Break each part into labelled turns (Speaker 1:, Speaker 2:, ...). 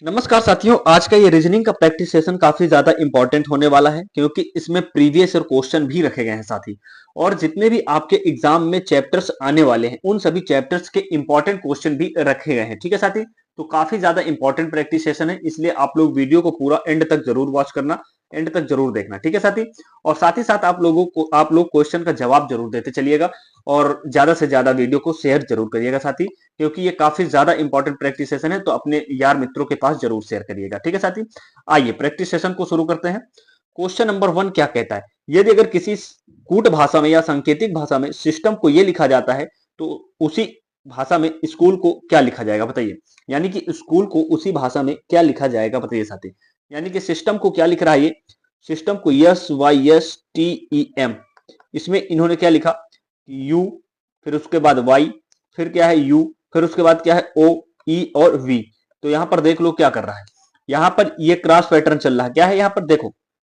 Speaker 1: नमस्कार साथियों, आज का ये रीजनिंग का प्रैक्टिस सेशन काफी ज्यादा इंपॉर्टेंट होने वाला है क्योंकि इसमें प्रीवियस ईयर क्वेश्चन भी रखे गए हैं साथी। और जितने भी आपके एग्जाम में चैप्टर्स आने वाले हैं उन सभी चैप्टर्स के इंपॉर्टेंट क्वेश्चन भी रखे गए हैं। ठीक है साथी, तो काफी ज्यादा इंपॉर्टेंट प्रैक्टिस सेशन है, इसलिए आप लोग वीडियो को पूरा एंड तक जरूर वॉच करना, एंड तक जरूर देखना। ठीक है साथी, और साथ ही साथ आप लोग क्वेश्चन का जवाब जरूर देते चलिएगा और ज्यादा से ज्यादा वीडियो को शेयर जरूर करिएगा साथी, क्योंकि ये काफी ज्यादा इंपॉर्टेंट प्रैक्टिस सेशन है, तो अपने यार मित्रों के पास जरूर शेयर करिएगा। ठीक है साथी, आइए प्रैक्टिस सेशन को शुरू करते हैं। क्वेश्चन नंबर 1 क्या कहता है, यदि अगर किसी कूट भाषा में या सांकेतिक भाषा में सिस्टम को ये लिखा जाता है तो उसी भाषा में स्कूल को क्या लिखा जाएगा बताइए। यानी कि स्कूल को उसी भाषा में क्या लिखा जाएगा बताइए साथी। यानी कि सिस्टम को क्या लिख रहा है, ये सिस्टम को SYSTEM, इसमें इन्होंने क्या लिखा, यू, फिर उसके बाद वाई, फिर क्या है यू, फिर उसके बाद क्या है ओ, ई और वी। तो यहां पर देख लो क्या कर रहा है, यहां पर ये क्रॉस पैटर्न चल रहा है। क्या है यहां पर देखो,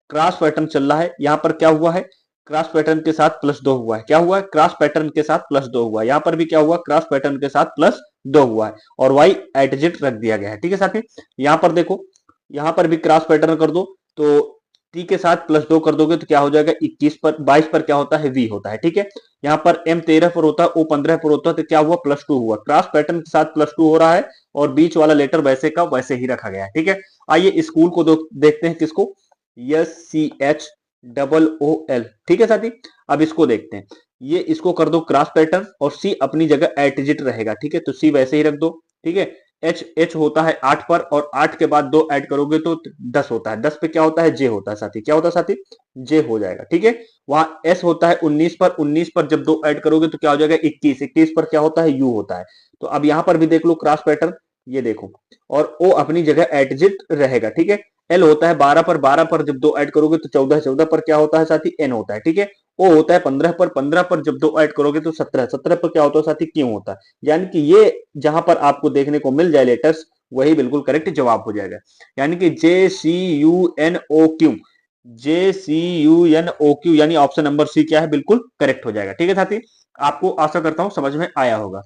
Speaker 1: क्रॉस पैटर्न चल रहा है। यहां पर क्या हुआ है, क्रॉस पैटर्न के साथ +2 हुआ है। क्या हुआ है, क्रॉस पैटर्न के साथ +2 हुआ है। यहां पर भी क्या हुआ, क्रॉस पैटर्न के साथ +2 हुआ है और वाई एटजिट रख दिया गया है। ठीक है साथी, यहां पर देखो, यहां पर भी क्रॉस पैटर्न कर दो तो टी के साथ +2 कर दोगे तो क्या हो जाएगा, 21 पर 22 पर क्या होता है, वी होता है। ठीक है, यहाँ पर M 13 पर होता है, O 15 पर होता है, तो क्या हुआ, +2 हुआ। क्रॉस पैटर्न के साथ +2 हो रहा है और बीच वाला लेटर वैसे का वैसे ही रखा गया है। ठीक है, आइए स्कूल को देखते हैं, किसको, SCHOOL। ठीक है साथी, अब इसको देखते हैं, ये इसको कर दो क्रॉस पैटर्न और सी अपनी जगह एटजिट रहेगा। ठीक है, तो सी वैसे ही रख दो। ठीक है, एच होता है 8 पर और 8 के बाद 2 ऐड करोगे तो 10 होता है। 10 पे क्या होता है, जे होता है साथी। क्या होता है साथी, जे हो जाएगा। ठीक है, वहां एस होता है 19 पर, 19 पर जब 2 ऐड करोगे तो क्या हो जाएगा, 21, 21 पर क्या होता है, यू होता है। तो अब यहां पर भी देख लो क्रॉस पैटर्न, ये देखो, और ओ अपनी जगह एटजिट रहेगा। ठीक है, एल होता है 12 पर, 12 पर जब 2 ऐड करोगे तो 14, 14 पर क्या होता है साथी, एन होता है। ठीक है, ओ होता है 15 पर, 15 पर जब 2 ऐड करोगे तो 17, 17 पर क्या होता है साथी, क्यों होता है। यानी कि ये जहां पर आपको देखने को मिल जाए लेटर्स, वही बिल्कुल करेक्ट जवाब हो जाएगा। यानी कि JCUNOQ, JCUNOQ यानी ऑप्शन नंबर सी क्या है, बिल्कुल करेक्ट हो जाएगा। ठीक है साथी, आपको आशा करता हूं समझ में आया होगा।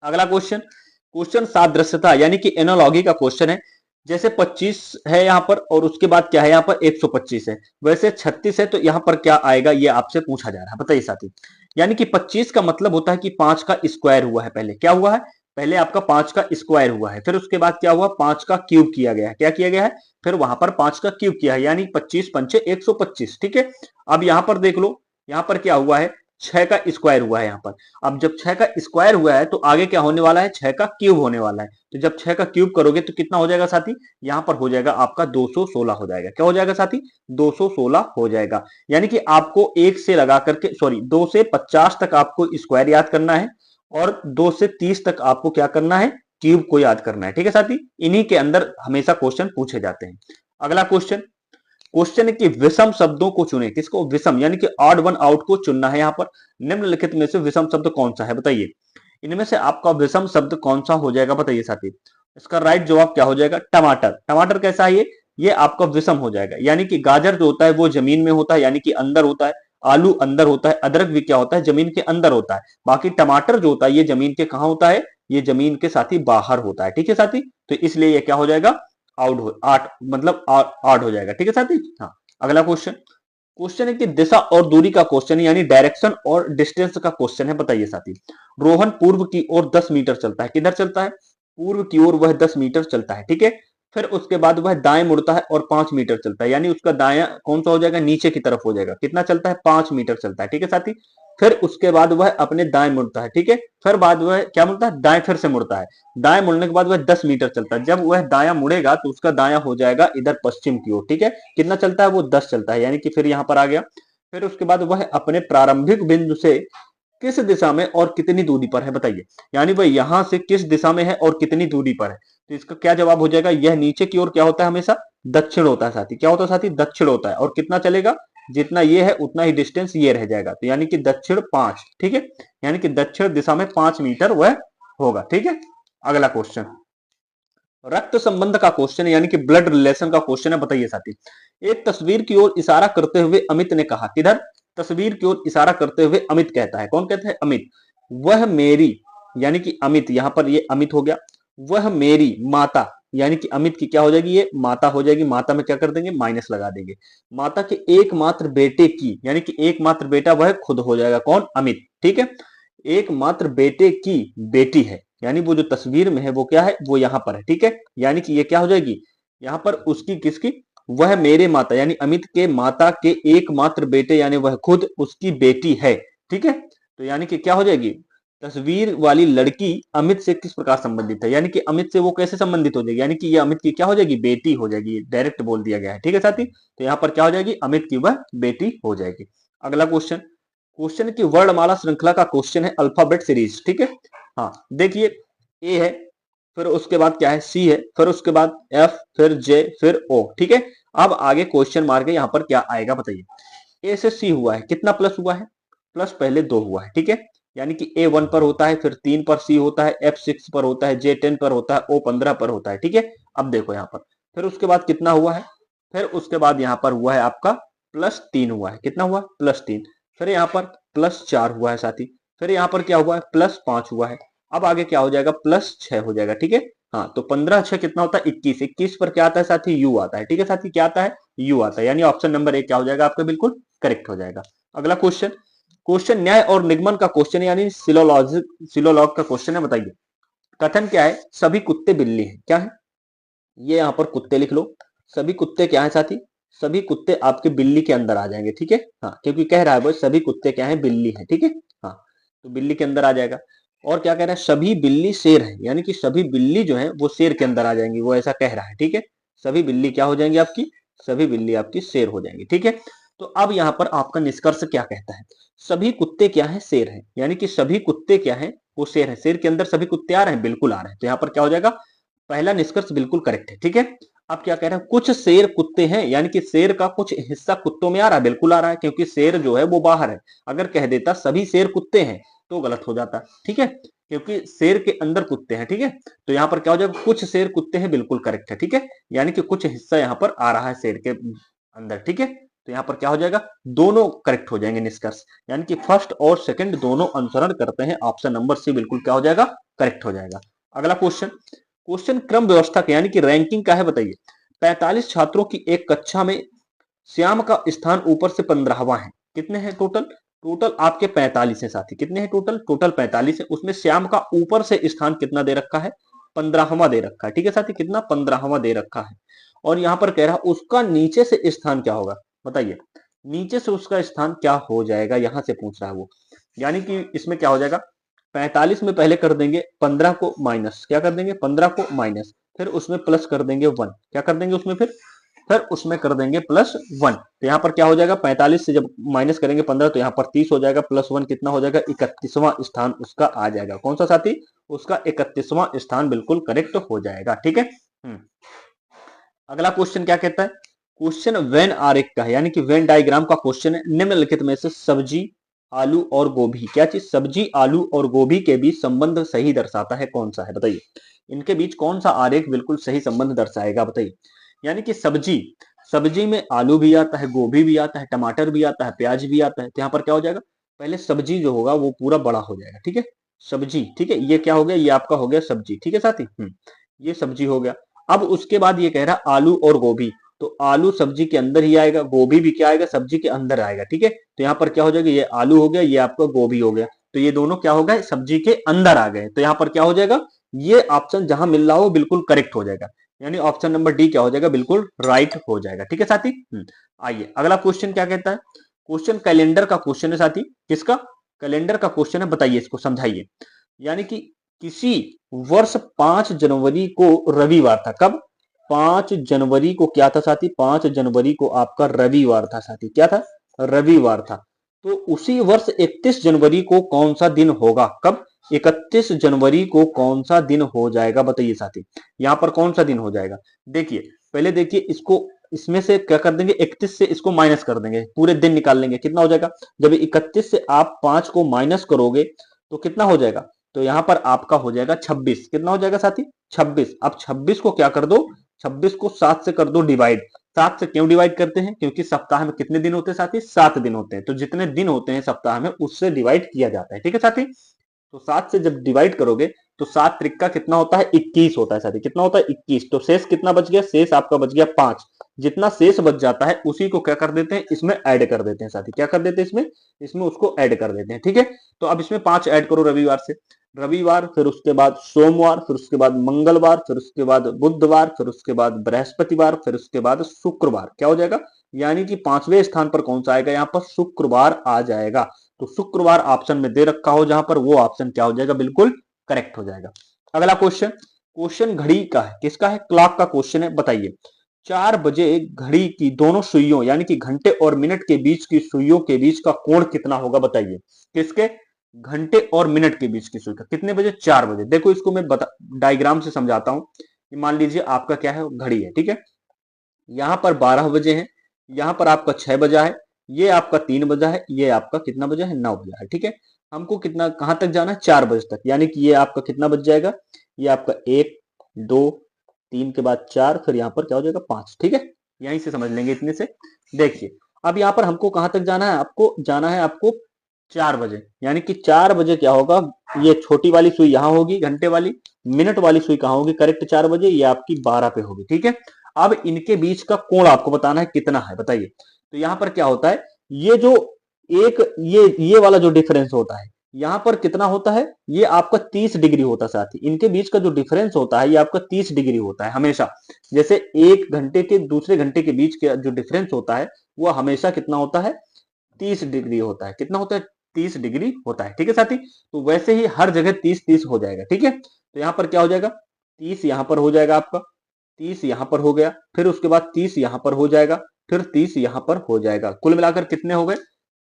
Speaker 1: अगला क्वेश्चन, क्वेश्चन सादृश्यता यानी कि एनालॉगी का क्वेश्चन है। जैसे 25 है यहाँ पर और उसके बाद क्या है, यहाँ पर 125 है, वैसे 36 है, तो यहाँ पर क्या आएगा, ये आपसे पूछा जा रहा है, बताइए साथी। यानी कि 25 का मतलब होता है कि 5 का स्क्वायर हुआ है। पहले क्या हुआ है, पहले आपका 5 का स्क्वायर हुआ है, फिर उसके बाद क्या हुआ, 5 का क्यूब किया गया है। क्या किया गया है, फिर वहां पर 5 का क्यूब किया है, यानी 25 पंचे 125। ठीक है, अब यहां पर देख लो, यहां पर क्या हुआ है, 6 का स्क्वायर हुआ है यहाँ पर। अब जब 6 का स्क्वायर हुआ है तो आगे क्या होने वाला है, 6 का क्यूब होने वाला है। तो जब 6 का क्यूब करोगे तो कितना हो जाएगा साथी, यहां पर हो जाएगा आपका 216 हो जाएगा। क्या हो जाएगा साथी, 216 हो जाएगा। यानी कि आपको 1 से लगा करके, सॉरी, 2 से 50 तक आपको स्क्वायर याद करना है और 2 से 30 तक आपको क्या करना है, क्यूब को याद करना है। ठीक है साथी, इन्हीं के अंदर हमेशा क्वेश्चन पूछे जाते हैं। अगला क्वेश्चन, क्वेश्चन है कि विषम शब्दों को चुने। किसको, विषम यानी कि ऑड वन आउट को चुनना है। यहाँ पर निम्नलिखित में से विषम शब्द कौन सा है बताइए। इनमें से आपका विषम शब्द कौन सा हो जाएगा बताइए साथी। इसका राइट जवाब क्या हो जाएगा, टमाटर। टमाटर कैसा है ये आपका विषम हो जाएगा। यानी कि गाजर जो होता है वो जमीन में होता है, यानी कि अंदर होता है। आलू अंदर होता है, अदरक भी क्या होता है, जमीन के अंदर होता है। बाकी टमाटर जो होता है ये जमीन के कहां होता है, ये जमीन के साथी बाहर होता है। ठीक है साथी, तो इसलिए ये क्या हो जाएगा, आउट हो, आठ मतलब आठ हो जाएगा। ठीक है साथी, हाँ। अगला क्वेश्चन, क्वेश्चन है कि दिशा और दूरी का क्वेश्चन है, यानी डायरेक्शन और डिस्टेंस का क्वेश्चन है, बताइए साथी। रोहन पूर्व की ओर 10 मीटर चलता है। किधर चलता है, पूर्व की ओर वह 10 मीटर चलता है। ठीक है, फिर उसके बाद वह दाएं मुड़ता है और 5 मीटर चलता है, यानी उसका दाया कौन सा हो जाएगा, नीचे की तरफ हो जाएगा। कितना चलता है, 5 मीटर चलता है। ठीक है साथी, फिर उसके बाद वह अपने दाएं मुड़ता है। ठीक है, फिर बाद वह क्या मुड़ता है, दाएं फिर से मुड़ता है। दाएं मुड़ने के बाद वह 10 मीटर चलता है। जब वह दाया मुड़ेगा तो उसका दाया हो जाएगा इधर पश्चिम की ओर। ठीक है, कितना चलता है, वो 10 चलता है, यानी कि फिर यहां पर आ गया। फिर उसके बाद वह अपने प्रारंभिक बिंदु से किस दिशा में और कितनी दूरी पर है बताइए। यानी वह यहां से किस दिशा में है और कितनी दूरी पर है। तो इसका क्या जवाब हो जाएगा, यह नीचे की ओर क्या होता है, हमेशा दक्षिण होता है साथी। क्या होता है साथी, दक्षिण होता है। और कितना चलेगा, जितना ये है उतना ही डिस्टेंस ये रह जाएगा, तो यानी कि दक्षिण 5। ठीक है, यानी कि दक्षिण दिशा में 5 मीटर वह होगा। ठीक है, अगला क्वेश्चन, रक्त संबंध का क्वेश्चन है, यानी कि ब्लड रिलेशन का क्वेश्चन है, बताइए साथी। एक तस्वीर की ओर इशारा करते हुए अमित ने कहा, किधर, तस्वीर की ओर इशारा करते हुए अमित कहता है, कौन कहता है, अमित, वह मेरी, यानी कि अमित, यहां पर ये अमित हो गया, वह मेरी माता, यानी कि अमित की क्या हो जाएगी, ये माता हो जाएगी। माता में क्या कर देंगे, माइनस लगा देंगे। माता के एकमात्र बेटे की, यानी कि एकमात्र बेटा वह खुद हो जाएगा, कौन, अमित। ठीक है, एकमात्र बेटे की बेटी है, यानी वो जो तस्वीर में है वो क्या है, वो यहां पर है। ठीक है, यानी कि ये क्या हो जाएगी, यहां पर उसकी, किसकी, वह मेरे माता, यानी अमित के माता के एकमात्र बेटे, यानी वह खुद उसकी बेटी है। ठीक है, तो यानी कि क्या हो जाएगी, तस्वीर वाली लड़की अमित से किस प्रकार संबंधित है, यानी कि अमित से वो कैसे संबंधित हो जाएगी, यानी कि ये अमित की क्या हो जाएगी, बेटी हो जाएगी। डायरेक्ट बोल दिया गया है। ठीक है साथी, तो यहाँ पर क्या हो जाएगी, अमित की वह बेटी हो जाएगी। अगला क्वेश्चन, क्वेश्चन की वर्णमाला श्रृंखला का क्वेश्चन है, अल्फाबेट सीरीज। ठीक है, हाँ देखिए, ए है, फिर उसके बाद क्या है, सी है, फिर उसके बाद एफ, फिर जे, फिर ओ। ठीक है, अब आगे क्वेश्चन मार्क है, यहाँ पर क्या आएगा बताइए। ए से सी हुआ है, कितना प्लस हुआ है, प्लस पहले 2 हुआ है। ठीक है, यानी कि ए 1 पर होता है, फिर 3 पर सी होता है, एफ 6 पर होता है, जे 10 पर होता है, ओ 15 पर होता है। ठीक है, अब देखो यहाँ पर, फिर उसके बाद कितना हुआ है, फिर उसके बाद यहाँ पर हुआ है आपका +3 हुआ है, कितना हुआ, +3, फिर यहाँ पर +4 हुआ है साथी, फिर यहाँ पर क्या हुआ है, +5 हुआ है। अब आगे क्या हो जाएगा, +6 हो जाएगा। ठीक है, हाँ, तो 15 6 कितना होता है, 21, 21 पर क्या आता है साथी, यू आता है। ठीक है साथी, क्या आता है, यू आता है, यानी ऑप्शन नंबर 1 क्या हो जाएगा आपका, बिल्कुल करेक्ट हो जाएगा। अगला क्वेश्चन, क्वेश्चन न्याय और निगमन का क्वेश्चन, यानी सिलोलॉग का क्वेश्चन है। बताइए, कथन क्या है, सभी कुत्ते बिल्ली हैं, क्या है, ये यहाँ पर कुत्ते लिख लो। सभी कुत्ते क्या है साथी, सभी कुत्ते आपके बिल्ली के अंदर आ जाएंगे। ठीक है, हाँ, क्योंकि कह रहा है वो सभी कुत्ते क्या है, बिल्ली है। ठीक है, हाँ, तो बिल्ली के अंदर आ जाएगा। और क्या कह रहा है, सभी बिल्ली शेर है, यानी कि सभी बिल्ली जो है वो शेर के अंदर आ जाएंगी, वो ऐसा कह रहा है। ठीक है, सभी बिल्ली क्या हो जाएंगी आपकी, सभी बिल्ली आपकी शेर हो जाएंगी। ठीक है, तो अब यहाँ पर आपका निष्कर्ष क्या कहता है, सभी कुत्ते क्या है, शेर है, यानी कि सभी कुत्ते क्या है, वो शेर है। शेर के अंदर सभी कुत्ते आ रहे हैं, बिल्कुल आ रहे हैं, तो यहाँ पर क्या हो जाएगा, पहला निष्कर्ष बिल्कुल करेक्ट है। ठीक है, अब क्या कह रहे हैं, कुछ शेर कुत्ते हैं, यानी कि शेर का कुछ हिस्सा कुत्तों में आ रहा है, बिल्कुल आ रहा है, क्योंकि शेर जो है वो बाहर है। अगर कह देता सभी शेर कुत्ते हैं तो गलत हो जाता। ठीक है, क्योंकि शेर के अंदर कुत्ते हैं। ठीक है, तो यहाँ पर क्या हो जाएगा, कुछ शेर कुत्ते हैं, बिल्कुल करेक्ट है। ठीक है, यानी कि कुछ हिस्सा यहाँ पर आ रहा है शेर के अंदर। ठीक है, तो यहाँ पर क्या हो जाएगा, दोनों करेक्ट हो जाएंगे निष्कर्ष, यानी कि फर्स्ट और सेकंड दोनों अनुसरण करते हैं। ऑप्शन नंबर सी बिल्कुल क्या हो जाएगा, करेक्ट हो जाएगा। अगला क्वेश्चन, क्वेश्चन क्रम व्यवस्था का, यानी कि रैंकिंग का है। बताइए, 45 छात्रों की एक कक्षा में श्याम का स्थान ऊपर से 15वां है, कितने हैं टोटल, टोटल आपके 45 है साथी, कितने हैं टोटल, टोटल 45 है। उसमें श्याम का ऊपर से स्थान कितना दे रखा है, 15वां दे रखा है। ठीक है साथी, कितना, 15वां दे रखा है। और यहां पर कह रहा है उसका नीचे से स्थान क्या होगा, बताइए, नीचे से उसका स्थान क्या हो जाएगा, यहां से पूछ रहा है वो। यानी कि इसमें क्या हो जाएगा, 45 में पहले कर देंगे 15 को माइनस, क्या कर देंगे, 15 को माइनस, फिर उसमें प्लस कर देंगे 1, क्या कर देंगे उसमें, फिर उसमें कर देंगे +1। तो यहाँ पर क्या हो जाएगा, 45 से जब माइनस करेंगे 15 तो यहाँ पर 30 हो जाएगा, +1 कितना हो जाएगा, 31वां स्थान उसका आ जाएगा। कौन सा साथी, उसका 31वां स्थान बिल्कुल करेक्ट हो जाएगा। ठीक है, अगला क्वेश्चन क्या कहता है, क्वेश्चन वेन आरेख का है, यानी कि वेन डायग्राम का क्वेश्चन है। निम्नलिखित में से सब्जी, आलू और गोभी, क्या चीज, सब्जी आलू और गोभी के बीच संबंध सही दर्शाता है, कौन सा है, बताइए, इनके बीच कौन सा आरेख बिल्कुल सही संबंध दर्शाएगा, बताइए। यानी कि सब्जी, सब्जी में आलू भी आता है, गोभी भी आता है, टमाटर भी आता है, प्याज भी आता है। तो यहाँ पर क्या हो जाएगा, पहले सब्जी जो होगा वो पूरा बड़ा हो जाएगा। ठीक है, सब्जी, ठीक है, ये क्या हो गया, ये आपका हो गया सब्जी। ठीक है साथी, ये सब्जी हो गया। अब उसके बाद ये कह रहा है आलू और गोभी, तो आलू सब्जी के अंदर ही आएगा, गोभी भी क्या आएगा, सब्जी के अंदर आएगा। ठीक है, तो यहाँ पर क्या हो जाएगा, ये आलू हो गया, ये आपका गोभी हो गया, तो ये दोनों क्या हो गए, सब्जी के अंदर आ गए। तो यहाँ पर क्या हो जाएगा, ये ऑप्शन जहां मिल रहा हो बिल्कुल करेक्ट हो जाएगा, यानी ऑप्शन नंबर डी क्या हो जाएगा, बिल्कुल राइट हो जाएगा। ठीक है साथी, आइए अगला क्वेश्चन क्या कहता है, क्वेश्चन कैलेंडर का क्वेश्चन है साथी, किसका, कैलेंडर का क्वेश्चन है। बताइए, इसको समझाइए, यानी कि किसी वर्ष 5 जनवरी को रविवार था, कब, 5 जनवरी को क्या था साथी, 5 जनवरी को आपका रविवार था साथी, क्या था, रविवार था। तो उसी वर्ष 31 जनवरी को कौन सा दिन होगा, कब, 31 जनवरी को कौन सा दिन हो जाएगा, बताइए साथी, यहां पर कौन सा दिन हो जाएगा। देखिए, पहले देखिए इसको, इसमें से क्या कर देंगे, 31 से इसको माइनस कर देंगे, पूरे दिन निकाल लेंगे, कितना हो जाएगा, जब 31 से आप 5 को माइनस करोगे तो कितना हो जाएगा, तो यहां पर आपका हो जाएगा 26, कितना हो जाएगा साथी, 26। अब 26 को क्या कर दो, 26 को 7 से कर दो डिवाइड। 7 से क्यों डिवाइड करते हैं, क्योंकि सप्ताह में कितने दिन होते हैं साथी, 7 दिन होते हैं, तो जितने दिन होते हैं सप्ताह में उससे डिवाइड किया जाता है। ठीक है साथी, तो 7 से जब डिवाइड करोगे तो 7 त्रिक्का कितना होता है 21 होता है साथी, कितना होता है 21। तो शेष कितना बच गया, शेष आपका बच गया 5। जितना शेष बच जाता है उसी को क्या कर देते हैं, इसमें ऐड कर देते हैं साथी, क्या कर देते हैं इसमें, इसमें उसको ऐड कर देते हैं। ठीक है, तो अब इसमें 5 ऐड करो रविवार से, रविवार, फिर उसके बाद सोमवार, फिर उसके बाद मंगलवार, फिर उसके बाद बुधवार, फिर उसके बाद बृहस्पतिवार, फिर उसके बाद शुक्रवार, क्या हो जाएगा, यानी कि 5वें स्थान पर कौन सा आएगा, यहाँ पर शुक्रवार आ जाएगा। तो शुक्रवार ऑप्शन में दे रखा हो जहां पर, वो ऑप्शन क्या हो जाएगा, बिल्कुल करेक्ट हो जाएगा। अगला क्वेश्चन, क्वेश्चन घड़ी का है, किसका है, क्लॉक का क्वेश्चन है। बताइए 4 बजे घड़ी की दोनों सुइयों यानी कि घंटे और मिनट के बीच की सुइयों के बीच का कोण कितना होगा, बताइए। किसके, घंटे और मिनट के बीच की सुई का, कितने बजे, 4 बजे। देखो इसको मैं डायग्राम से समझाता हूं। मान लीजिए आपका क्या है, घड़ी है, ठीक है, यहां पर 12 बजे है, यहां पर आपका 6 बजा है, ये आपका 3 बजा है, ये आपका कितना बजा है, 9 बजा है। ठीक है, हमको कितना, कहां तक जाना है, 4 बजे तक, यानी कि ये आपका कितना बज जाएगा, ये आपका 1 2 3 के बाद 4, फिर यहाँ पर क्या हो जाएगा 5। ठीक है, यहीं से समझ लेंगे इतने से। देखिए अब यहाँ पर हमको कहां तक जाना है, आपको जाना है आपको 4 बजे, यानी कि 4 बजे क्या होगा, ये छोटी वाली सुई यहां होगी घंटे वाली, मिनट वाली सुई कहां होगी, करेक्ट 4 बजे, ये आपकी 12 पे होगी। ठीक है, अब इनके बीच का कोण आपको बताना है कितना है, बताइए। तो यहां पर क्या होता है, ये जो एक ये वाला जो डिफरेंस होता है, यहां पर कितना होता है, ये आपका 30 डिग्री होता है साथी। इनके बीच का जो डिफरेंस होता है ये आपका 30 डिग्री होता है हमेशा। जैसे एक घंटे के दूसरे घंटे के बीच का जो डिफरेंस होता है वो हमेशा कितना होता है, 30 डिग्री होता है। कितना होता है, 30 डिग्री होता है। ठीक है साथी, तो वैसे ही हर जगह 30-30 हो जाएगा। ठीक है, तो यहां पर क्या हो जाएगा, 30 यहां पर हो जाएगा आपका, 30 यहां पर हो गया, फिर उसके बाद 30 यहां पर हो जाएगा, फिर 30 यहां पर हो जाएगा। कुल मिलाकर कितने हो गए,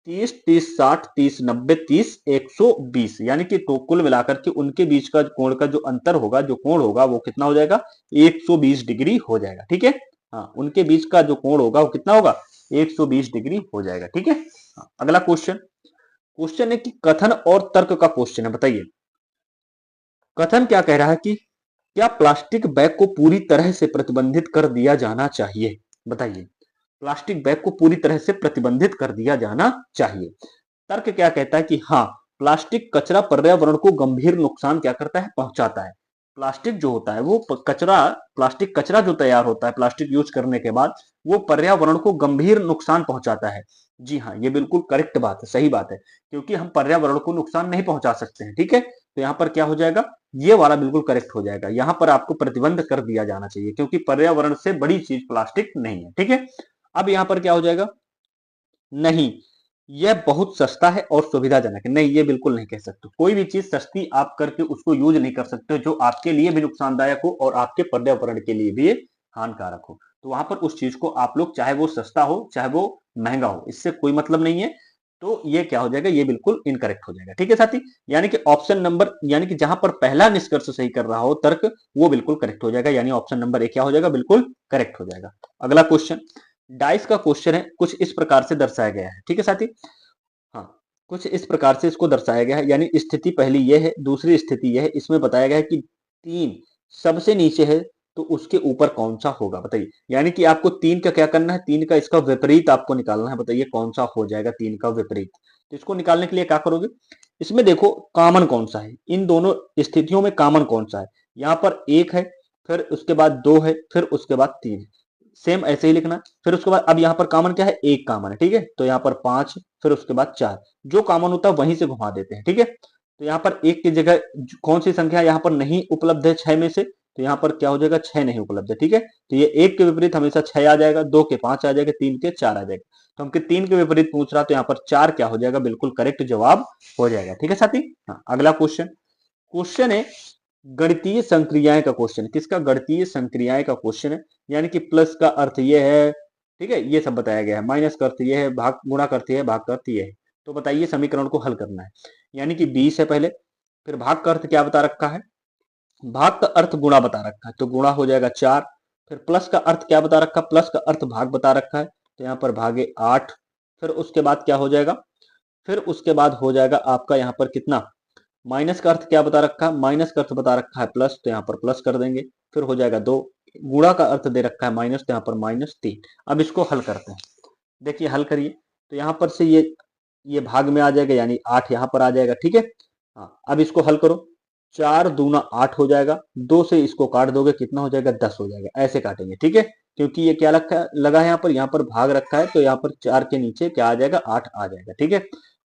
Speaker 1: 30 30 60 30 90 30 120, यानी कि तो कुल मिलाकर के उनके बीच का कोण का जो अंतर होगा, जो कोण होगा वो कितना हो जाएगा, 120 डिग्री हो जाएगा। ठीक है, हाँ, उनके बीच का जो कोण होगा वो कितना होगा, 120 डिग्री हो जाएगा। ठीक है, हाँ, अगला क्वेश्चन, क्वेश्चन है कि कथन और तर्क का क्वेश्चन है। बताइए कथन क्या कह रहा है कि क्या प्लास्टिक बैग को पूरी तरह से प्रतिबंधित कर दिया जाना चाहिए। बताइए प्लास्टिक बैग को पूरी तरह से प्रतिबंधित कर दिया जाना चाहिए। तर्क क्या कहता है कि हाँ, प्लास्टिक कचरा पर्यावरण को गंभीर नुकसान क्या करता है, पहुंचाता है। प्लास्टिक जो होता है वो कचरा, प्लास्टिक कचरा जो तैयार होता है प्लास्टिक यूज करने के बाद, वो पर्यावरण को गंभीर नुकसान पहुंचाता है। जी हाँ, ये बिल्कुल करेक्ट बात है, सही बात है, क्योंकि हम पर्यावरण को नुकसान नहीं पहुंचा सकते हैं। ठीक है, तो यहाँ पर क्या हो जाएगा, ये वाला बिल्कुल करेक्ट हो जाएगा। यहाँ पर आपको प्रतिबंध कर दिया जाना चाहिए, क्योंकि पर्यावरण से बड़ी चीज प्लास्टिक नहीं है। ठीक है, अब यहाँ पर क्या हो जाएगा, नहीं, यह बहुत सस्ता है और सुविधाजनक है। नहीं, ये बिल्कुल नहीं कह सकते। कोई भी चीज सस्ती आप करके उसको यूज नहीं कर सकते जो आपके लिए भी नुकसानदायक हो और आपके पर्यावरण के लिए भी हानिकारक हो। तो वहां पर उस चीज को आप लोग, चाहे वो सस्ता हो चाहे वो महंगा हो, इससे कोई मतलब नहीं है। तो ये क्या हो जाएगा, ये बिल्कुल इनकरेक्ट हो जाएगा। ठीक है साथी, यानी कि ऑप्शन नंबर, यानी कि जहां पर पहला निष्कर्ष सही कर रहा हो तर्क, वो बिल्कुल करेक्ट हो जाएगा, यानी ऑप्शन नंबर ए क्या हो जाएगा, बिल्कुल करेक्ट हो जाएगा। अगला क्वेश्चन, डाइस का क्वेश्चन है, कुछ इस प्रकार से दर्शाया गया है। ठीक है साथी, हाँ, कुछ इस प्रकार से इसको दर्शाया गया है, यानी स्थिति पहली यह है, दूसरी स्थिति यह है। इसमें बताया गया है कि 3 सबसे नीचे है तो उसके ऊपर कौन सा होगा। बताइए, यानी कि आपको 3 का क्या करना है, 3 का इसका विपरीत आपको निकालना है। बताइए कौन सा हो जाएगा 3 का विपरीत। तो इसको निकालने के लिए क्या करोगे, इसमें देखो कॉमन कौन सा है, इन दोनों स्थितियों में कॉमन कौन सा है। यहाँ पर 1 है, फिर उसके बाद 2 है, फिर उसके बाद 3 है, सेम ऐसे ही लिखना। फिर उसके बाद अब यहाँ पर कॉमन क्या है, 1 कॉमन है। ठीक है, तो यहाँ पर 5, फिर उसके बाद 4, जो कॉमन होता है वहीं से घुमा देते हैं। ठीक है, तो यहाँ पर 1 की जगह कौन सी संख्या यहाँ पर नहीं उपलब्ध है 6 में से, तो यहाँ पर क्या हो जाएगा, 6 नहीं उपलब्ध है। ठीक है, तो ये 1 के विपरीत हमेशा 6 आ जाएगा, 2 के 5 आ जाएगा, 3 के 4 आ जाएगा। तो हमके 3 के विपरीत पूछ रहा, तो यहाँ पर 4 क्या हो जाएगा, बिल्कुल करेक्ट जवाब हो जाएगा। ठीक है साथी, हाँ, अगला क्वेश्चन, क्वेश्चन है गणितीय संक्रियाएं का क्वेश्चन। किसका, गणितीय संक्रियाएं का क्वेश्चन है, यानी कि प्लस का अर्थ ये है, ठीक है, ये सब बताया गया है, माइनस का अर्थ ये है, भाग गुणा का अर्थ ये है, भाग का अर्थ ये है। तो बताइए समीकरण को हल करना है, यानी कि 20 है पहले, फिर भाग का अर्थ क्या बता रखा है, भाग का अर्थ गुणा बता रखा है, तो गुणा हो जाएगा 4। फिर प्लस का अर्थ क्या बता रखा है, प्लस का अर्थ भाग बता रखा है, तो यहाँ पर भागे 8। फिर उसके बाद क्या हो जाएगा, फिर उसके बाद हो जाएगा आपका यहाँ पर कितना, माइनस का अर्थ क्या बता रखा है, माइनस का अर्थ बता रखा है प्लस, तो यहाँ पर प्लस कर देंगे। फिर हो जाएगा 2, गुणा का अर्थ दे रखा है माइनस, तो यहाँ पर -3। अब इसको हल करते हैं, देखिए हल करिए, तो यहाँ पर से ये भाग में आ जाएगा, यानी 8 यहाँ पर आ जाएगा। ठीक है, हाँ, अब इसको हल करो, 4 दूना 8 हो जाएगा, 2 से इसको काट दोगे कितना हो जाएगा 10 हो जाएगा, ऐसे काटेंगे। ठीक है, क्योंकि ये क्या लगा है यहाँ पर भाग रखा है, तो यहाँ पर 4 के नीचे क्या आ जाएगा 8 आ जाएगा। ठीक है,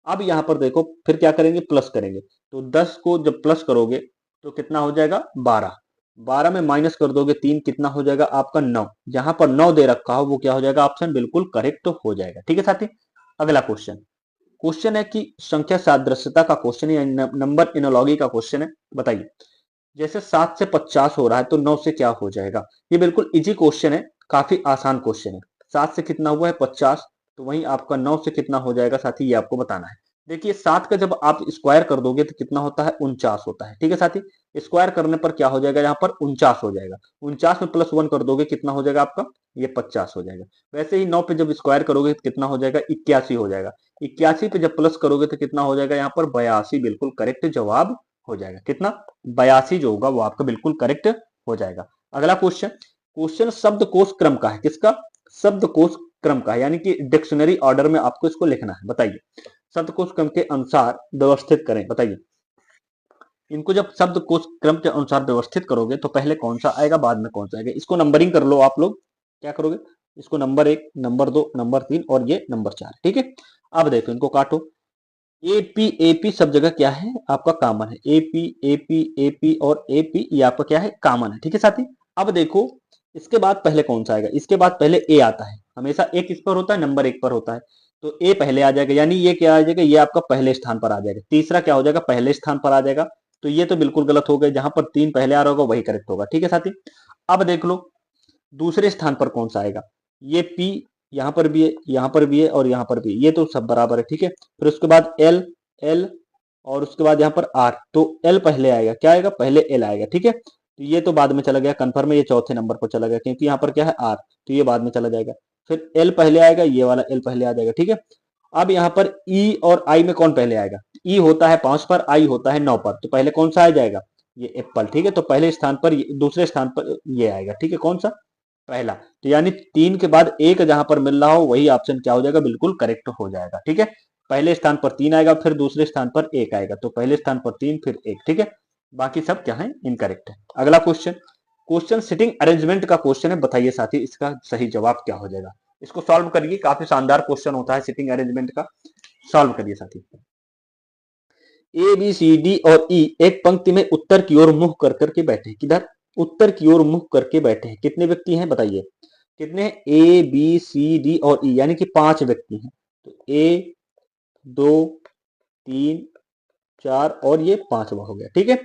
Speaker 1: अब यहाँ पर देखो फिर क्या करेंगे, प्लस करेंगे। तो 10 को जब प्लस करोगे तो कितना हो जाएगा 12, 12 में माइनस कर दोगे 3, कितना हो जाएगा आपका 9। जहां पर 9 दे रखा हो वो क्या हो जाएगा, ऑप्शन बिल्कुल करेक्ट हो जाएगा। ठीक है साथी, अगला क्वेश्चन, क्वेश्चन है कि संख्या सादृश्यता का क्वेश्चन है, नंबर इनोलॉजी का क्वेश्चन है। बताइए, जैसे 7 से 50 हो रहा है तो 9 से क्या हो जाएगा। ये बिल्कुल इजी क्वेश्चन है, काफी आसान क्वेश्चन है। 7 से कितना हुआ है 50, तो वहीं आपका 9 से कितना हो जाएगा साथी, ये आपको बताना है। देखिए 7 का जब आप स्क्वायर कर दोगे तो कितना होता है 49 होता है। ठीक है साथी, स्क्वायर करने पर क्या हो जाएगा, यहाँ पर 49 हो जाएगा। 49 में +1 कर दोगे कितना हो जाएगा आपका, ये 50 हो जाएगा। वैसे ही 9 पे जब स्क्वायर करोगे तो कितना हो जाएगा 81 हो जाएगा। 81 पे जब प्लस करोगे तो कितना हो जाएगा यहाँ पर 82, बिल्कुल करेक्ट जवाब हो जाएगा। कितना, 82 जो होगा वो आपका बिल्कुल करेक्ट हो जाएगा। अगला क्वेश्चन, क्वेश्चन शब्दकोश क्रम का है। किसका, शब्दकोश क्रम का है, यानी कि डिक्शनरी ऑर्डर में आपको इसको लिखना है। बताइए, शब्दकोश क्रम के अनुसार व्यवस्थित करें। बताइए, इनको जब शब्दकोश क्रम के अनुसार व्यवस्थित करोगे तो पहले कौन सा आएगा, बाद में कौन सा आएगा। इसको नंबरिंग कर लो आप लोग। क्या करोगे, इसको नंबर 1, नंबर 2, नंबर 3 और ये नंबर 4। ठीक है, अब देखो इनको काटो। एपी एपी सब जगह क्या है आपका कॉमन है, एपी एपी एपी और एपी ये आपका क्या है कॉमन है। ठीक है साथी, अब देखो इसके बाद पहले कौन सा आएगा, इसके बाद पहले ए आता है। हमेशा एक किस पर होता है, नंबर 1 पर होता है, तो ए पहले आ जाएगा, यानी ये क्या आ जाएगा, ये आपका पहले स्थान पर आ जाएगा। तीसरा क्या हो जाएगा, पहले स्थान पर आ जाएगा। तो ये तो बिल्कुल गलत हो गया, जहां पर 3 पहले आ रहा होगा वही करेक्ट होगा। ठीक है साथी, अब देख लो दूसरे स्थान पर कौन सा आएगा, ये पी यहाँ पर भी है, यहाँ पर भी है और यहाँ पर भी है, ये तो सब बराबर है। ठीक है, फिर उसके बाद एल, एल और उसके बाद यहाँ पर आर, तो एल पहले आएगा, क्या आएगा पहले एल आएगा। ठीक है, तो ये तो बाद में चला गया कंफर्म है, ये चौथे नंबर पर चला गया क्योंकि यहाँ पर क्या है आर, तो ये बाद में चला जाएगा। फिर एल पहले आएगा, ये वाला एल पहले आ जाएगा। ठीक है, अब यहाँ पर ई और आई में कौन पहले आएगा, ई होता है 5 पर, आई होता है 9 पर, तो पहले कौन सा आ जाएगा, ये एप्पल। ठीक है, तो पहले स्थान पर दूसरे स्थान पर ये आएगा। ठीक है, कौन सा, पहला। तो यानी 3 के बाद 1 जहां पर मिल रहा हो वही ऑप्शन क्या हो जाएगा, बिल्कुल करेक्ट हो जाएगा। ठीक है, पहले स्थान पर 3 आएगा, फिर दूसरे स्थान पर 1 आएगा, तो पहले स्थान पर 3 फिर 1। ठीक है, बाकी सब क्या है इनकरेक्ट है। अगला क्वेश्चन, क्वेश्चन सिटिंग अरेंजमेंट का क्वेश्चन है। बताइए साथी इसका सही जवाब क्या हो जाएगा, इसको सॉल्व करिए, काफी शानदार क्वेश्चन होता है सिटिंग अरेंजमेंट का। सॉल्व करिए साथी। ए बी सी डी और ई एक पंक्ति में उत्तर की ओर मुंह कर करके बैठे हैं। किधर, उत्तर की ओर मुंह करके बैठे हैं। कितने व्यक्ति हैं बताइए, कितने, ए बी सी डी और ई, यानी कि 5 व्यक्ति हैं। तो ए 2 3 4 और ये 5वां हो गया। ठीक है,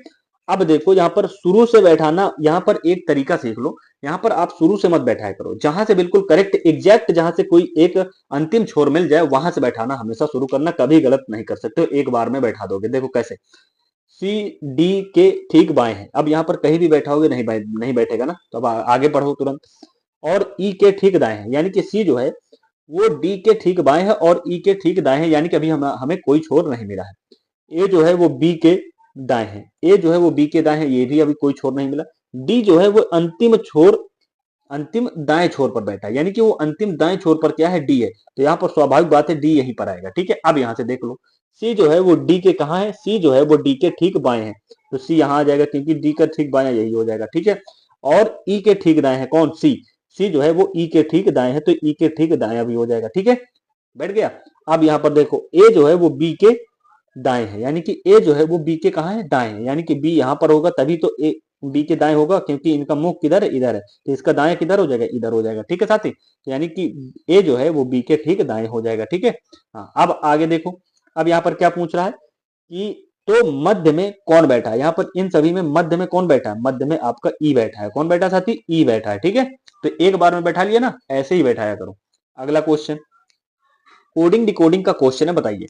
Speaker 1: अब देखो यहाँ पर शुरू से बैठाना, यहाँ पर एक तरीका सीख लो। यहाँ पर आप शुरू से मत बैठाया करो, जहां से बिल्कुल करेक्ट एग्जैक्ट, जहां से कोई एक अंतिम छोर मिल जाए वहां से बैठाना हमेशा शुरू करना, कभी गलत नहीं कर सकते हो, एक बार में बैठा दोगे। देखो कैसे, सी डी के ठीक बाएं है, अब यहाँ पर कहीं भी बैठाओगे नहीं बैठेगा ना, तो अब आगे बढ़ो तुरंत। और ई के ठीक दाएं है, यानी कि सी जो है वो डी के ठीक बाएं है और ई के ठीक दाएं है, यानी कि अभी हमें कोई छोर नहीं मिला है। ए जो है वो बी के दाएं है, ए जो है वो बी के दाएं है, ये भी अभी कोई छोर नहीं मिला। डी जो है वो अंतिम छोर, अंतिम दाएं छोर पर बैठा है, यानी कि वो अंतिम दाएं छोर पर क्या है, डी है, तो यहाँ पर स्वाभाविक बात है डी यहीं पर आएगा। ठीक है, अब यहाँ से देख लो, सी जो है वो डी के कहाँ है, सी जो है वो डी के ठीक बाएं है, तो सी यहाँ आ जाएगा क्योंकि डी का ठीक बाएं यही हो जाएगा। ठीक है, और ई के ठीक दाएं है कौन, सी, सी जो है वो ई के ठीक दाएं है, तो ई के ठीक दाएं भी हो जाएगा। ठीक है, बैठ गया। अब यहाँ पर देखो ए जो है वो बी के दाएं है, यानी कि ए जो है वो बी के कहाँ है, दाएं है, यानी कि बी यहाँ पर होगा तभी तो ए बी के दाएं होगा, क्योंकि इनका मुख किधर है, इधर है, तो इसका दाएं किधर हो जाएगा, इधर हो जाएगा। ठीक है साथी, तो यानी कि ए जो है वो बी के ठीक दाएं हो जाएगा। ठीक है, हाँ अब आगे देखो, अब यहाँ पर क्या पूछ रहा है कि तो मध्य में कौन बैठा है, यहाँ पर इन सभी में मध्य में कौन बैठा है, मध्य में आपका ई बैठा है। कौन बैठा साथी, ई बैठा है। ठीक है, तो एक बार में बैठा लिया ना, ऐसे ही बैठाया करो। अगला क्वेश्चन, कोडिंग डिकोडिंग का क्वेश्चन है। बताइए,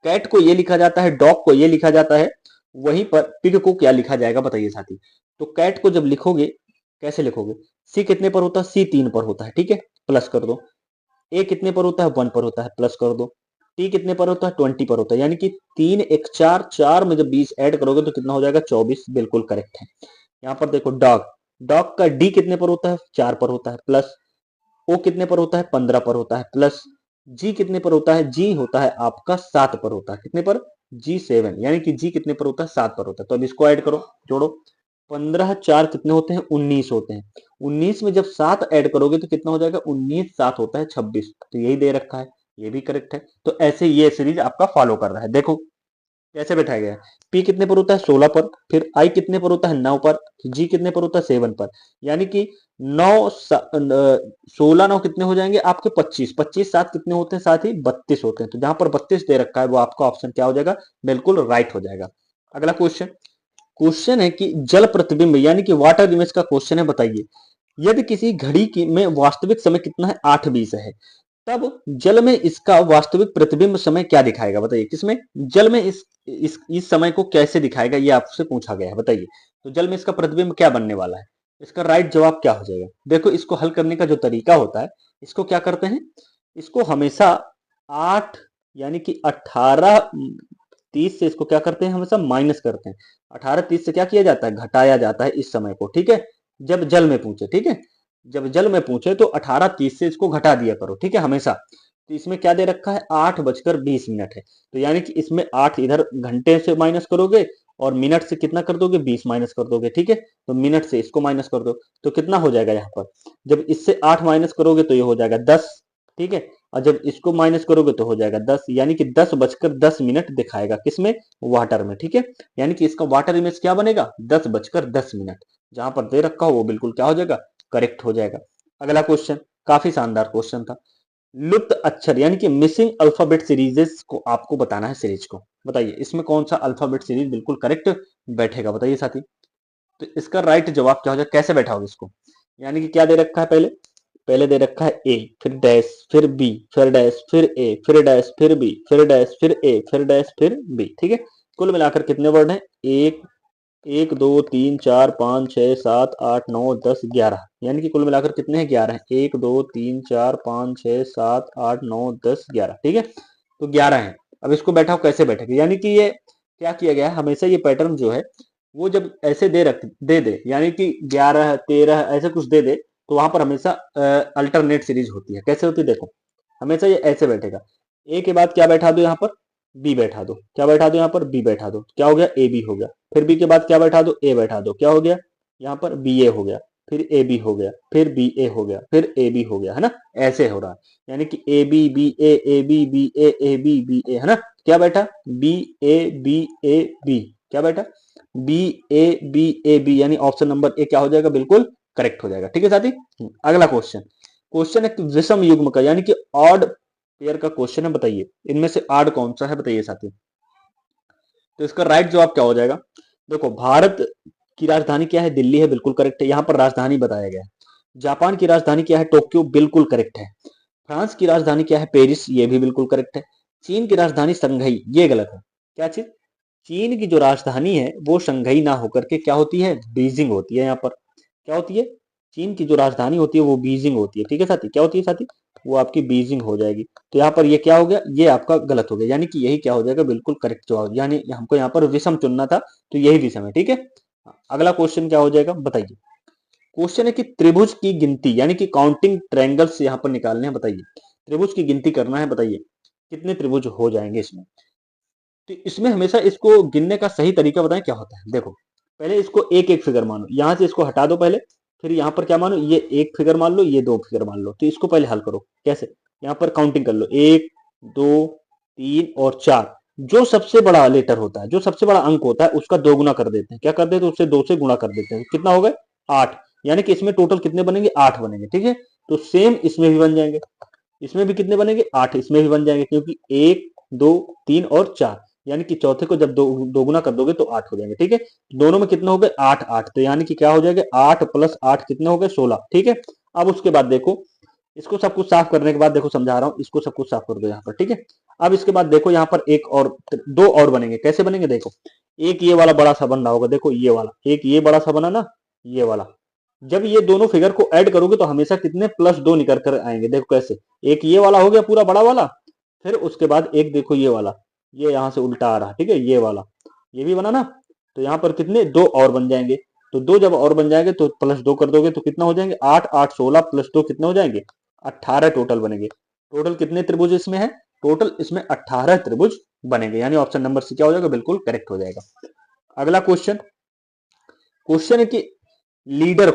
Speaker 1: कैट को ये लिखा जाता है, डॉग को ये लिखा जाता है, वहीं पर पिग को क्या लिखा जाएगा बताइए साथी। तो कैट को जब लिखोगे कैसे लिखोगे, सी कितने पर होता है, सी 3 पर होता है। ठीक है, प्लस कर दो। ए कितने पर होता है, 1 पर होता है, प्लस कर दो। टी कितने पर होता है, 20 पर होता है, यानी कि 3 1 4, 4 में जब 20 ऐड करोगे तो कितना हो जाएगा 24, बिल्कुल करेक्ट है। यहाँ पर देखो डॉग, डॉग का डी कितने पर होता है, 4 पर होता है, प्लस ओ कितने पर होता है, 15 पर होता है, प्लस जी कितने पर होता है, जी होता है आपका 7 पर होता है, कितने पर, G7, यानी कि जी कितने पर होता है, 7 पर होता है। तो अब इसको ऐड करो, जोड़ो, 15 4 कितने होते हैं, 19 होते हैं। 19 में जब 7 ऐड करोगे तो कितना हो जाएगा, 19 7 होता है 26, तो यही दे रखा है, ये भी करेक्ट है। तो ऐसे ये सीरीज आपका फॉलो कर रहा है। देखो कैसे बैठाया गया है, पी कितने पर होता है, 16 पर, फिर आई कितने पर होता है, 9 पर, जी कितने पर होता है, 7 पर, यानी कि 16 9 कितने हो जाएंगे आपके, 25, 25 7 कितने होते हैं, साथ ही 32 होते हैं। तो जहां पर 32 दे रखा है वो आपका ऑप्शन क्या हो जाएगा, बिल्कुल राइट हो जाएगा। अगला क्वेश्चन, क्वेश्चन है कि जल प्रतिबिंब यानी कि वाटर इमेज का क्वेश्चन है, बताइए यदि किसी घड़ी की में वास्तविक समय कितना है, 8:20 है, तब जल में इसका वास्तविक प्रतिबिंब समय क्या दिखाएगा, बताइए किसमें, जल में इस समय को कैसे दिखाएगा, ये आपसे पूछा गया है, बताइए। तो जल में इसका प्रतिबिंब क्या बनने वाला है, इसका राइट जवाब क्या हो जाएगा। देखो इसको हल करने का जो तरीका होता है, इसको क्या करते हैं, इसको हमेशा 8 यानी कि 18:30 से इसको क्या करते हैं, हमेशा माइनस करते हैं। 18:30 से क्या किया जाता है, घटाया जाता है इस समय को, ठीक है, जब जल में पूछे, ठीक है, जब जल में पूछे तो 18:30 से इसको घटा दिया करो, ठीक है, हमेशा। तो इसमें क्या दे रखा है, 8:20 है, तो यानी कि इसमें 8 इधर घंटे से माइनस करोगे और मिनट से कितना कर दोगे, 20 माइनस कर दोगे, ठीक है। तो मिनट से इसको माइनस कर दो, तो कितना हो जाएगा यहाँ पर, जब इससे 8 माइनस करोगे तो ये हो जाएगा 10, ठीक है, और जब इसको माइनस करोगे तो हो जाएगा 10, यानी कि 10:10 दिखाएगा किसमें, वाटर में, ठीक है। यानी कि इसका वाटर इमेज क्या बनेगा, 10:10, जहां पर दे रखा हो वो बिल्कुल क्या हो जाएगा, करेक्ट हो जाएगा। अगला क्वेश्चन, काफी शानदार क्वेश्चन था, लुप्त अक्षर यानी कि मिसिंग अल्फाबेट सीरीजेस को आपको बताना है, सीरीज को बताइए इसमें कौन सा अल्फाबेट सीरीज बिल्कुल करेक्ट बैठेगा, बताइए साथी। तो इसका राइट जवाब क्या हो जाएगा, कैसे बैठा होगा इसको, यानी कि क्या दे रखा है, पहले पहले दे रखा है ए, फिर डैश, फिर बी, फिर डैश, फिर ए, फिर डैश, फिर बी, फिर डैश, फिर ए, फिर डैश, फिर बी, ठीक है। कुल मिलाकर कितने वर्ड हैं, एक, 1 2 3 4 5 6 7 8 9 10 11, यानी कि कुल मिलाकर कितने हैं, 11 हैं, 1 2 3 4 5 6 7 8 9 10 11, ठीक है। तो 11 हैं। अब इसको बैठाओ कैसे बैठेगा, यानी कि ये क्या किया गया है, हमेशा ये पैटर्न जो है वो जब ऐसे दे दे, यानी कि 11 13 ऐसे कुछ दे दे, तो वहां पर हमेशा अल्टरनेट सीरीज होती है, कैसे होती है, देखो हमेशा ये ऐसे बैठेगा, ए के बाद क्या बैठा दो यहाँ पर, बी बैठा दो, क्या बैठा दो यहाँ पर, बी बैठा दो, क्या हो गया, ए बी हो गया, फिर बी के बाद क्या बैठा दो, ए बैठा दो, क्या हो गया, यहाँ पर बी ए हो गया, फिर ए बी हो गया, फिर बी ए हो गया, फिर ए बी हो गया, है ना, ऐसे हो रहा है, यानी कि ए बी ए, है ना, क्या बैठा, बी ए बी, क्या बैठा, बी ए बी, यानी ऑप्शन नंबर ए क्या हो जाएगा, बिल्कुल करेक्ट हो जाएगा, ठीक है साथी। अगला क्वेश्चन, क्वेश्चन है विषम युग्म का यानी कि ऑड पेयर का क्वेश्चन है, बताइए इनमें से ऑड कौन सा है, बताइए साथी। तो इसका राइट जवाब क्या हो जाएगा, देखो भारत की राजधानी क्या है, दिल्ली है, बिल्कुल करेक्ट है, यहाँ पर राजधानी बताया गया है। जापान की राजधानी क्या है, टोक्यो, बिल्कुल करेक्ट है। फ्रांस की राजधानी क्या है, पेरिस, ये भी बिल्कुल करेक्ट है। चीन की राजधानी संघई, ये गलत है, क्या चीज, चीन की जो राजधानी है वो संघई ना होकर के क्या होती है, बीजिंग होती है, यहाँ पर क्या होती है, चीन की जो राजधानी होती है वो बीजिंग होती है, ठीक है साथी, क्या होती है साथी, वो आपकी बीजिंग हो जाएगी। तो यहाँ पर ये क्या हो गया, ये आपका गलत हो गया, यानी कि यही क्या हो जाएगा, बिल्कुल करेक्ट जवाब, यानी हमको यहाँ पर विषम चुनना था, तो यही विषम है, ठीक है। अगला क्वेश्चन क्या हो जाएगा, बताइए। क्वेश्चन है कि त्रिभुज की गिनती यानी कि काउंटिंग ट्रायंगल्स यहाँ पर निकालने हैं, बताइए त्रिभुज की गिनती करना है, बताइए कितने त्रिभुज हो जाएंगे इसमें। तो इसमें हमेशा इसको गिनने का सही तरीका बताएं क्या होता है, देखो पहले इसको एक एक फिगर मानो, यहां से इसको हटा दो पहले, फिर यहाँ पर क्या मानो, ये एक फिगर मान लो, ये दो फिगर मान लो, तो इसको पहले हल करो, कैसे, यहाँ पर काउंटिंग कर लो, 1 2 3 और 4, जो सबसे बड़ा लेटर होता है, जो सबसे बड़ा अंक होता है उसका 2 गुना कर देते हैं, क्या कर देते हैं, उससे 2 से गुणा कर देते हैं, कितना हो गए 8, यानी कि इसमें टोटल कितने बनेंगे, 8 बनेंगे, ठीक है। तो सेम इसमें भी बन जाएंगे, इसमें भी कितने बनेंगे, 8, इसमें भी बन जाएंगे, क्योंकि 1 2 3 और 4, यानी कि चौथे को जब दो गुना कर दोगे तो 8 हो जाएंगे, ठीक है। दोनों में कितने हो गए, 8 8, तो यानी कि क्या हो जाएगा, 8 + 8 कितने हो गए, 16, ठीक है। अब उसके बाद देखो, इसको सब कुछ साफ करने के बाद देखो समझा रहा हूं, इसको सब कुछ साफ कर दो यहाँ पर, ठीक है। अब इसके बाद देखो यहाँ पर एक और, दो और बनेंगे, कैसे बनेंगे, देखो एक ये वाला बड़ा सा बन रहा होगा, देखो ये वाला, एक ये बड़ा सा बना ना, ये वाला, जब ये दोनों फिगर को ऐड करोगे तो हमेशा कितने +2 निकल कर आएंगे, देखो कैसे, एक ये वाला हो गया पूरा बड़ा वाला, फिर उसके बाद एक देखो ये वाला, ये यहाँ से उल्टा आ रहा, ठीक है, ये वाला, ये भी बना ना, तो यहाँ पर कितने, 2 और बन जाएंगे, तो 2 जब और बन जाएंगे तो +2 कर दोगे तो कितना हो जाएंगे, 8 8 16 +2 कितने हो जाएंगे, 18 टोटल बनेंगे। टोटल कितने त्रिभुज इसमें है? टोटल इसमें 18 त्रिभुज बनेंगे, यानी ऑप्शन नंबर सी क्या हो जाएगा? बिल्कुल करेक्ट हो जाएगा। अगला क्वेश्चन, क्वेश्चन है कि लीडर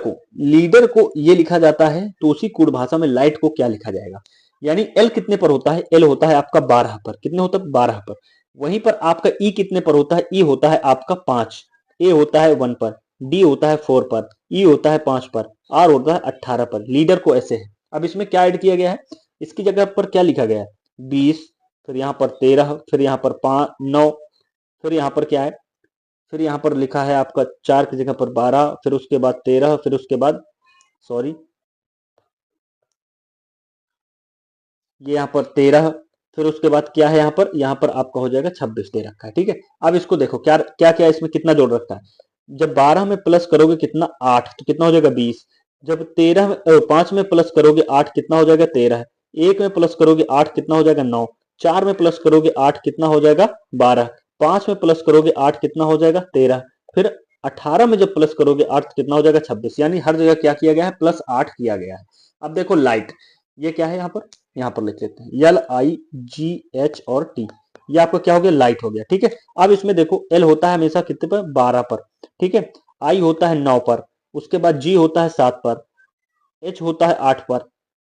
Speaker 1: को ये लिखा जाता है तो उसी कूट भाषा में लाइट को क्या लिखा जाएगा? यानी एल कितने पर होता है? एल होता है आपका 12 पर। कितने होता है? 12 पर। वहीं पर आपका ई कितने पर होता है? ई होता है आपका 5, ए होता है 1 पर, डी होता है 4 पर, ई होता है 5 पर, आर होता है 18 पर। लीडर को ऐसे है। अब इसमें क्या ऐड किया गया है? इसकी जगह पर क्या लिखा गया है? 20, फिर यहाँ पर 13, फिर यहाँ पर 5 9, फिर यहाँ पर क्या है? फिर यहाँ पर लिखा है आपका 4 की जगह पर 12, फिर उसके बाद 13, फिर उसके बाद सॉरी ये यहाँ पर 13, फिर उसके बाद क्या है? यहाँ पर आपका हो जाएगा 26 दे रखा है। ठीक है, अब इसको देखो क्या क्या क्या इसमें कितना जोड़ रखा है। जब 12 में प्लस करोगे कितना? 8, तो कितना हो जाएगा? 20। जब 13 में 5 में प्लस करोगे 8, कितना हो जाएगा? 13। 1 में प्लस करोगे 8, कितना हो जाएगा? 9। 4 में प्लस करोगे 8, कितना हो जाएगा? 12। 5 में प्लस करोगे 8, कितना हो जाएगा? 13। फिर 18 में जब प्लस करोगे 8, कितना हो जाएगा? 26। यानी हर जगह क्या किया गया है? +8 किया गया है। अब देखो लाइट, ये क्या है? यहाँ पर लिख लेते हैं LIGH और T, ये आपका क्या हो गया? लाइट हो गया। ठीक है, अब इसमें देखो L होता है हमेशा कितने पर? 12 पर। ठीक है, I होता है 9 पर, उसके बाद G होता है 7 पर, H होता है 8 पर,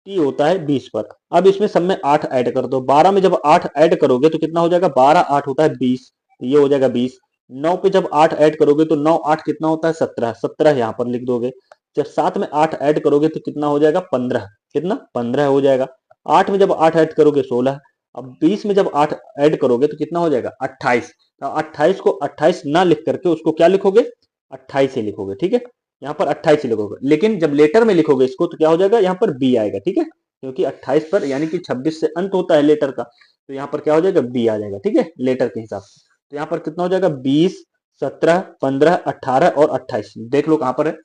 Speaker 1: T होता है 20 पर। अब इसमें सब में 8 ऐड कर दो। 12 में जब 8 ऐड करोगे तो कितना हो जाएगा? 12 8 होता है 20, तो ये हो जाएगा 20। 9 पे जब 8 ऐड करोगे तो 9 8 कितना होता है? 17, 17 यहाँ पर लिख दोगे। जब 7 में 8 ऐड करोगे तो कितना हो जाएगा? 15। कितना? 15 हो जाएगा। 8 में जब 8 ऐड करोगे 16। अब 20 में जब 8 ऐड करोगे तो कितना हो जाएगा? 28। तो 28 को 28 ना लिख करके उसको क्या लिखोगे? 28 ही लिखोगे। ठीक है, यहाँ पर 28 ही लिखोगे, लेकिन जब लेटर में लिखोगे इसको तो क्या हो जाएगा? यहाँ पर बी आएगा। ठीक है, क्योंकि 28 पर यानी कि 26 से अंत होता है लेटर का, तो यहाँ पर क्या हो जाएगा? बी आ जाएगा। ठीक है, लेटर के हिसाब से। तो यहाँ पर कितना हो जाएगा? 20 17 15 18 और 28। देख लो कहां पर है?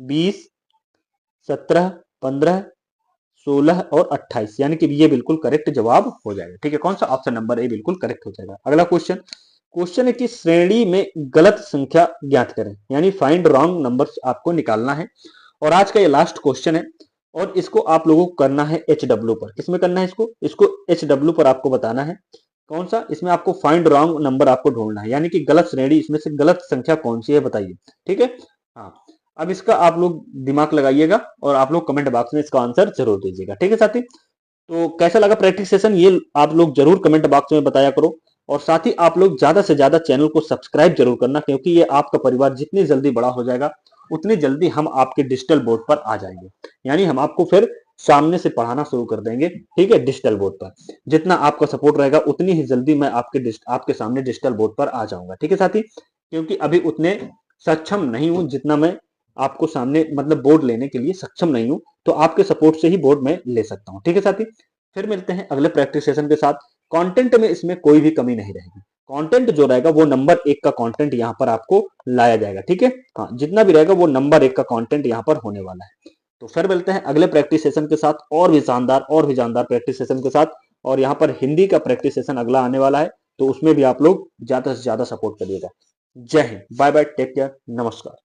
Speaker 1: 20 17 15 16 और 28, यानी कि ये बिल्कुल करेक्ट जवाब हो जाएगा। ठीक है, कौन सा? ऑप्शन नंबर ए बिल्कुल करेक्ट हो जाएगा। अगला क्वेश्चन, क्वेश्चन है कि श्रेणी में गलत संख्या ज्ञात करें, यानी फाइंड रॉन्ग नंबर्स आपको निकालना है। और आज का ये लास्ट क्वेश्चन है, और इसको आप लोगों को करना है HW पर। किसमें करना है इसको HW पर आपको बताना है। कौन सा? इसमें आपको फाइंड रॉन्ग नंबर आपको ढूंढना है, यानी कि गलत श्रेणी, इसमें से गलत संख्या कौन सी है बताइए। ठीक है, हाँ, अब इसका आप लोग दिमाग लगाइएगा और आप लोग कमेंट बॉक्स में इसका आंसर जरूर दीजिएगा। ठीक है साथी, तो कैसा लगा प्रैक्टिस सेशन ये आप लोग जरूर कमेंट बॉक्स में बताया करो। और साथ ही आप लोग ज्यादा से ज्यादा चैनल को सब्सक्राइब जरूर करना, क्योंकि ये आपका परिवार जितनी जल्दी बड़ा हो जाएगा उतनी जल्दी हम आपके डिजिटल बोर्ड पर आ जाएंगे, यानी हम आपको फिर सामने से पढ़ाना शुरू कर देंगे। ठीक है, डिजिटल बोर्ड पर जितना आपका सपोर्ट रहेगा उतनी ही जल्दी मैं आपके सामने डिजिटल बोर्ड पर आ जाऊंगा। ठीक है साथी, क्योंकि अभी उतने सक्षम नहीं हूं जितना मैं आपको सामने मतलब बोर्ड लेने के लिए सक्षम नहीं हूं, तो आपके सपोर्ट से ही बोर्ड में ले सकता हूं। ठीक है साथी, फिर मिलते हैं अगले प्रैक्टिस सेशन के साथ। कंटेंट में इसमें कोई भी कमी नहीं रहेगी। कंटेंट जो रहेगा वो नंबर 1 का कंटेंट यहाँ पर आपको लाया जाएगा। ठीक है, हाँ, जितना भी रहेगा वो नंबर 1 का कंटेंट यहाँ पर होने वाला है। तो फिर मिलते हैं अगले प्रैक्टिस सेशन के साथ, और भी शानदार प्रैक्टिस सेशन के साथ। और यहाँ पर हिंदी का प्रैक्टिस सेशन अगला आने वाला है, तो उसमें भी आप लोग ज्यादा से ज्यादा सपोर्ट करिएगा। जय हिंद, बाय बाय, टेक केयर, नमस्कार।